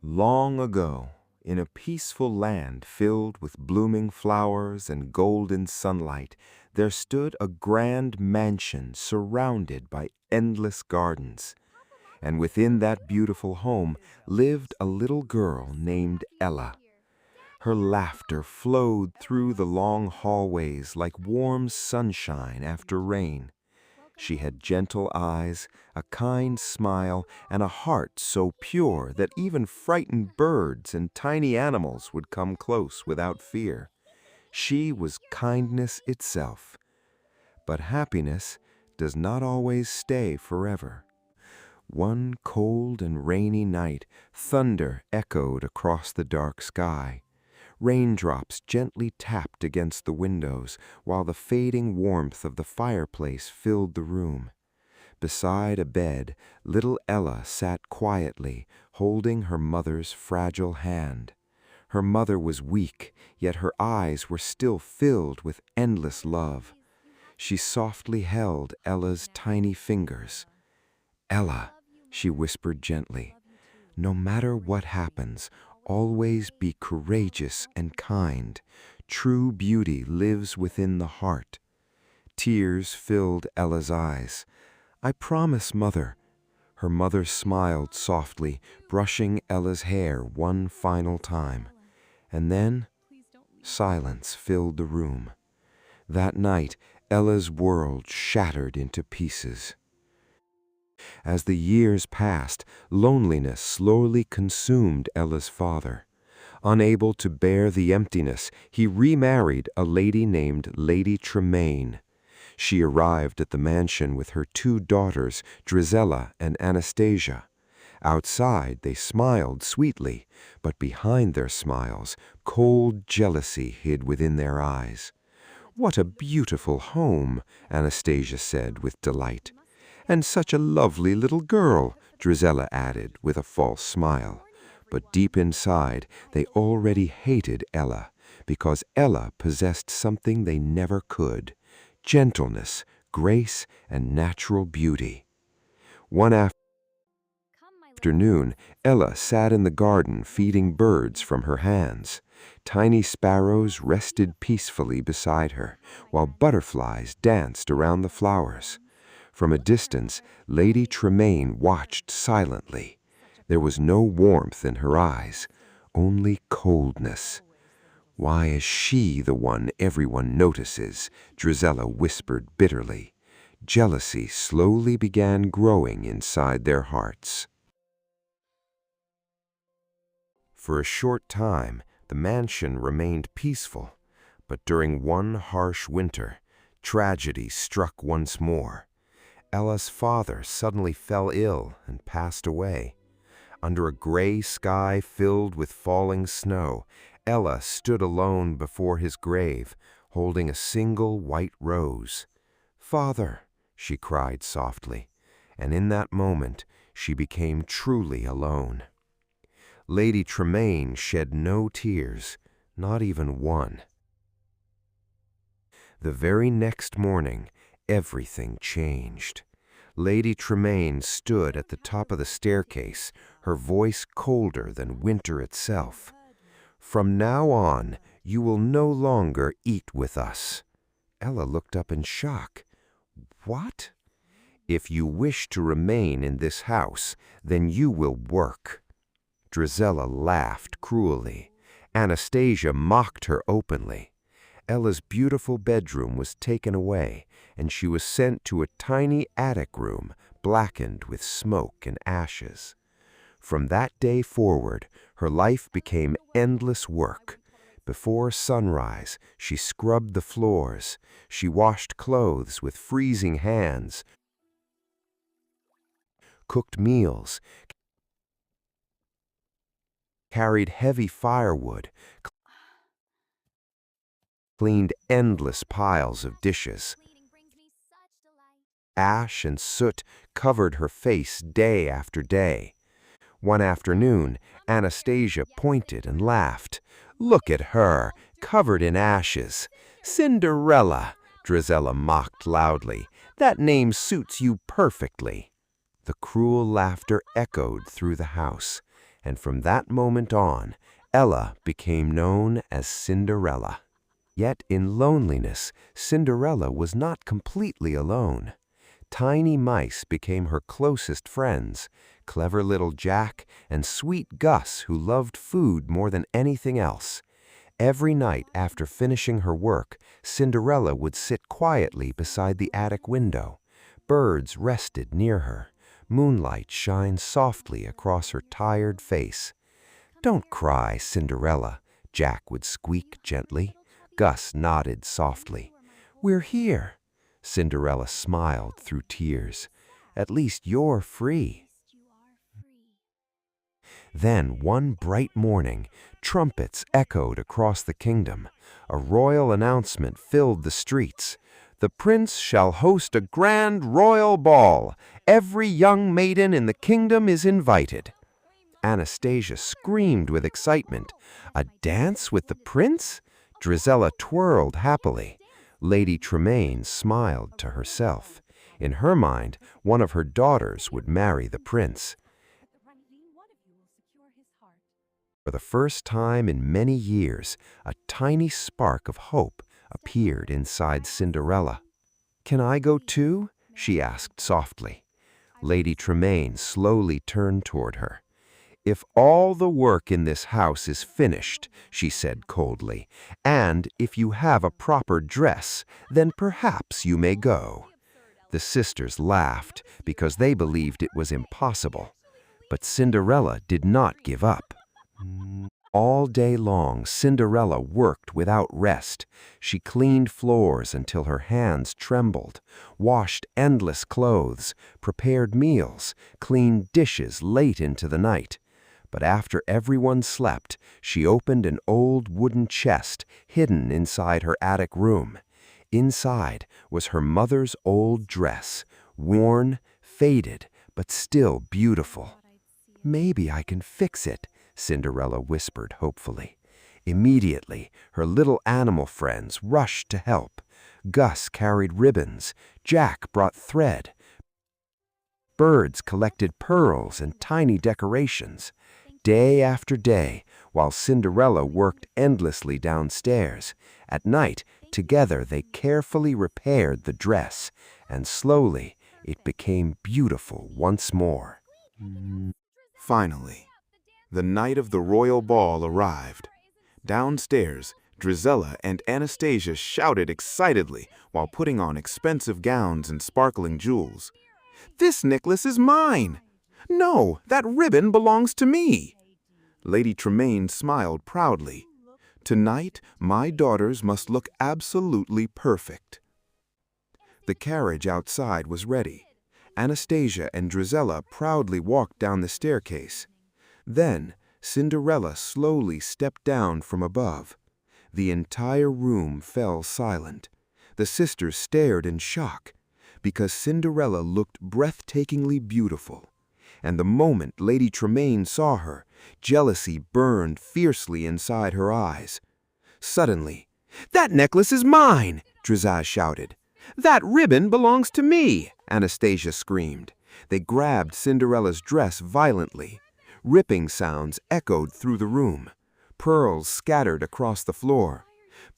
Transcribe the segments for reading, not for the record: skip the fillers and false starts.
Long ago, in a peaceful land filled with blooming flowers and golden sunlight, there stood a grand mansion surrounded by endless gardens. And within that beautiful home lived a little girl named Ella. Her laughter flowed through the long hallways like warm sunshine after rain. She had gentle eyes, a kind smile, and a heart so pure that even frightened birds and tiny animals would come close without fear. She was kindness itself. But happiness does not always stay forever. One cold and rainy night, thunder echoed across the dark sky. Raindrops gently tapped against the windows, while the fading warmth of the fireplace filled the room. Beside a bed, little Ella sat quietly, holding her mother's fragile hand. Her mother was weak, yet her eyes were still filled with endless love. She softly held Ella's tiny fingers. "Ella," she whispered gently, "no matter what happens, always be courageous and kind. True beauty lives within the heart." Tears filled Ella's eyes. "I promise, Mother." Her mother smiled softly, brushing Ella's hair one final time. And then silence filled the room. That night, Ella's world shattered into pieces. As the years passed, loneliness slowly consumed Ella's father. Unable to bear the emptiness, he remarried a lady named Lady Tremaine. She arrived at the mansion with her two daughters, Drizella and Anastasia. Outside, they smiled sweetly, but behind their smiles, cold jealousy hid within their eyes. "What a beautiful home," Anastasia said with delight. "And such a lovely little girl," Drizella added with a false smile. But deep inside, they already hated Ella, because Ella possessed something they never could: gentleness, grace, and natural beauty. One afternoon, Ella sat in the garden feeding birds from her hands. Tiny sparrows rested peacefully beside her, while butterflies danced around the flowers. From a distance, Lady Tremaine watched silently. There was no warmth in her eyes, only coldness. "Why is she the one everyone notices?" Drizella whispered bitterly. Jealousy slowly began growing inside their hearts. For a short time, the mansion remained peaceful, but during one harsh winter, tragedy struck once more. Ella's father suddenly fell ill and passed away. Under a gray sky filled with falling snow, Ella stood alone before his grave, holding a single white rose. "Father," she cried softly, and in that moment she became truly alone. Lady Tremaine shed no tears, not even one. The very next morning, everything changed. Lady Tremaine stood at the top of the staircase, her voice colder than winter itself. "From now on, you will no longer eat with us." Ella looked up in shock. "What?" "If you wish to remain in this house, then you will work." Drizella laughed cruelly. Anastasia mocked her openly. Ella's beautiful bedroom was taken away, and she was sent to a tiny attic room blackened with smoke and ashes. From that day forward, her life became endless work. Before sunrise, she scrubbed the floors. She washed clothes with freezing hands, cooked meals, carried heavy firewood, cleaned endless piles of dishes. Ash and soot covered her face day after day. One afternoon, Anastasia pointed and laughed. "Look at her, covered in ashes." "Cinderella," Drizella mocked loudly. "That name suits you perfectly." The cruel laughter echoed through the house. and from that moment on, Ella became known as Cinderella. Yet in loneliness, Cinderella was not completely alone. Tiny mice became her closest friends, clever little Jack and sweet Gus, who loved food more than anything else. Every night after finishing her work, Cinderella would sit quietly beside the attic window. Birds rested near her. Moonlight shined softly across her tired face. "Don't cry, Cinderella," Jack would squeak gently. Gus nodded softly. "We're here." Cinderella smiled through tears. "At least you're free." Then one bright morning, trumpets echoed across the kingdom. A royal announcement filled the streets. "The prince shall host a grand royal ball. Every young maiden in the kingdom is invited." Anastasia screamed with excitement. A dance with the prince? Drizella twirled happily. Lady Tremaine smiled to herself. In her mind, one of her daughters would marry the prince. For the first time in many years, a tiny spark of hope appeared inside Cinderella. "Can I go too?" she asked softly. Lady Tremaine slowly turned toward her. "If all the work in this house is finished," she said coldly, "and if you have a proper dress, then perhaps you may go." The sisters laughed because they believed it was impossible. But Cinderella did not give up. All day long, Cinderella worked without rest. She cleaned floors until her hands trembled, washed endless clothes, prepared meals, cleaned dishes late into the night. But after everyone slept, she opened an old wooden chest hidden inside her attic room. Inside was her mother's old dress, worn, faded, but still beautiful. "Maybe I can fix it," Cinderella whispered hopefully. Immediately, her little animal friends rushed to help. Gus carried ribbons, Jack brought thread. Birds collected pearls and tiny decorations. Day after day, while Cinderella worked endlessly downstairs, at night, together they carefully repaired the dress, and slowly it became beautiful once more. Finally, the night of the royal ball arrived. Downstairs, Drizella and Anastasia shouted excitedly while putting on expensive gowns and sparkling jewels. "This necklace is mine! No, that ribbon belongs to me!" Lady Tremaine smiled proudly. "Tonight, my daughters must look absolutely perfect." The carriage outside was ready. Anastasia and Drizella proudly walked down the staircase. Then, Cinderella slowly stepped down from above. The entire room fell silent. The sisters stared in shock, because Cinderella looked breathtakingly beautiful. And the moment Lady Tremaine saw her, jealousy burned fiercely inside her eyes. Suddenly, "That necklace is mine!" Drizella shouted. "That ribbon belongs to me!" Anastasia screamed. They grabbed Cinderella's dress violently. Ripping sounds echoed through the room. Pearls scattered across the floor.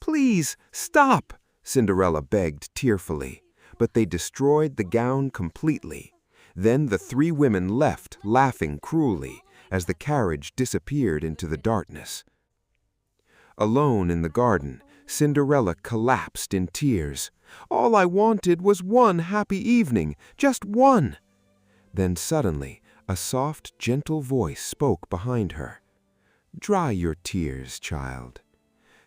"Please, stop!" Cinderella begged tearfully. But they destroyed the gown completely. Then the three women left, laughing cruelly, as the carriage disappeared into the darkness. Alone in the garden, Cinderella collapsed in tears. "All I wanted was one happy evening, just one." Then suddenly, a soft, gentle voice spoke behind her. "Dry your tears, child."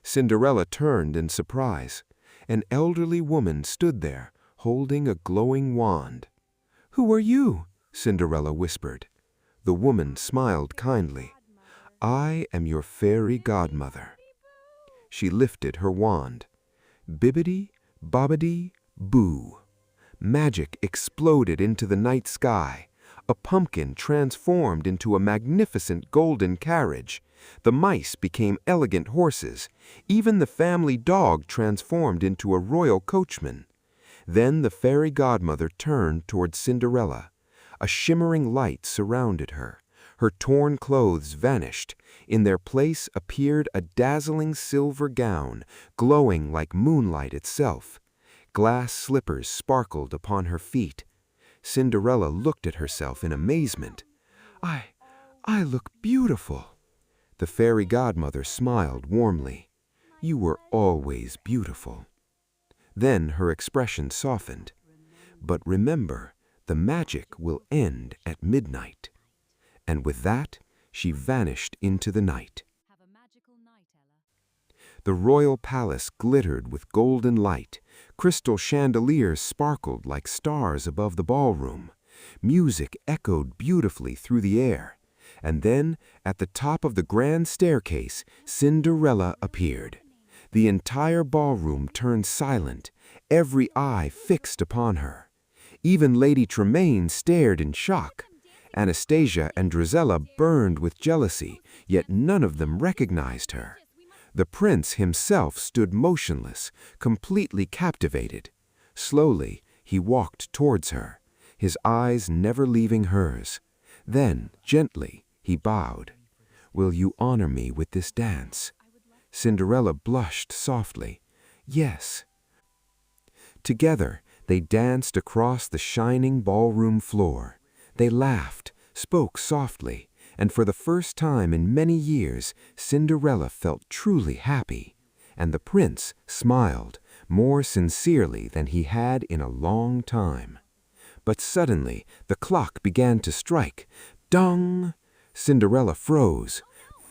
Cinderella turned in surprise. An elderly woman stood there, holding a glowing wand. "Who are you?" Cinderella whispered. The woman smiled kindly. "I am your fairy godmother." She lifted her wand. Bibbidi, bobbidi, boo. Magic exploded into the night sky. A pumpkin transformed into a magnificent golden carriage. The mice became elegant horses. Even the family dog transformed into a royal coachman. Then the fairy godmother turned toward Cinderella. A shimmering light surrounded her. Her torn clothes vanished. In their place appeared a dazzling silver gown, glowing like moonlight itself. Glass slippers sparkled upon her feet. Cinderella looked at herself in amazement. I look beautiful." The fairy godmother smiled warmly. "You were always beautiful." Then her expression softened. "But remember, the magic will end at midnight." And with that, she vanished into the night. The royal palace glittered with golden light. Crystal chandeliers sparkled like stars above the ballroom. Music echoed beautifully through the air. And then, at the top of the grand staircase, Cinderella appeared. The entire ballroom turned silent, every eye fixed upon her. Even Lady Tremaine stared in shock. Anastasia and Drizella burned with jealousy, yet none of them recognized her. The prince himself stood motionless, completely captivated. Slowly, he walked towards her, his eyes never leaving hers. Then, gently, he bowed. "Will you honor me with this dance?" Cinderella blushed softly. "Yes." Together, they danced across the shining ballroom floor. They laughed, spoke softly, and for the first time in many years, Cinderella felt truly happy. And the prince smiled more sincerely than he had in a long time. But suddenly, the clock began to strike. Dong! Cinderella froze.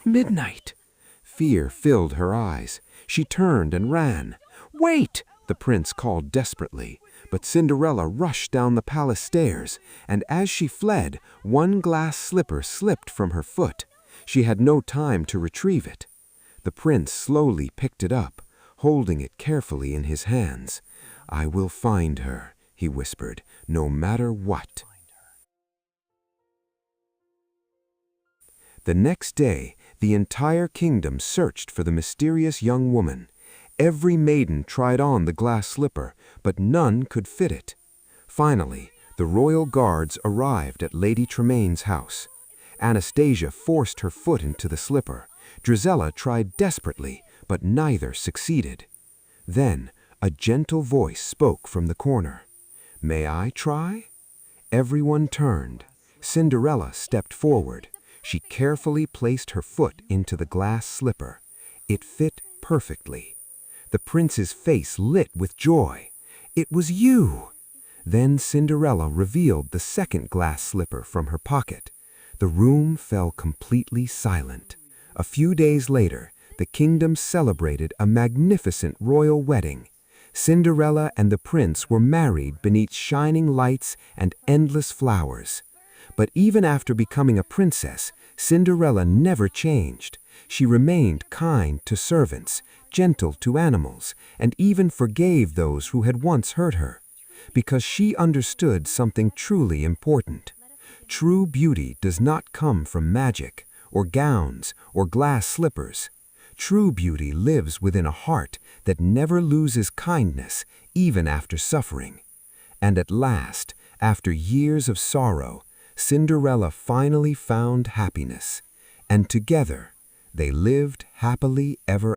Midnight! Fear filled her eyes. She turned and ran. "Wait!" the prince called desperately. But Cinderella rushed down the palace stairs, and as she fled, one glass slipper slipped from her foot. She had no time to retrieve it. The prince slowly picked it up, holding it carefully in his hands. "I will find her," he whispered, "no matter what." The next day, the entire kingdom searched for the mysterious young woman. Every maiden tried on the glass slipper, but none could fit it. Finally, the royal guards arrived at Lady Tremaine's house. Anastasia forced her foot into the slipper. Drizella tried desperately, but neither succeeded. Then, a gentle voice spoke from the corner. "May I try?" Everyone turned. Cinderella stepped forward. She carefully placed her foot into the glass slipper. It fit perfectly. The prince's face lit with joy. "It was you!" Then Cinderella revealed the second glass slipper from her pocket. The room fell completely silent. A few days later, the kingdom celebrated a magnificent royal wedding. Cinderella and the prince were married beneath shining lights and endless flowers. But even after becoming a princess, Cinderella never changed. She remained kind to servants, gentle to animals, and even forgave those who had once hurt her. Because she understood something truly important. True beauty does not come from magic, or gowns, or glass slippers. True beauty lives within a heart that never loses kindness, even after suffering. And at last, after years of sorrow, Cinderella finally found happiness, and together they lived happily ever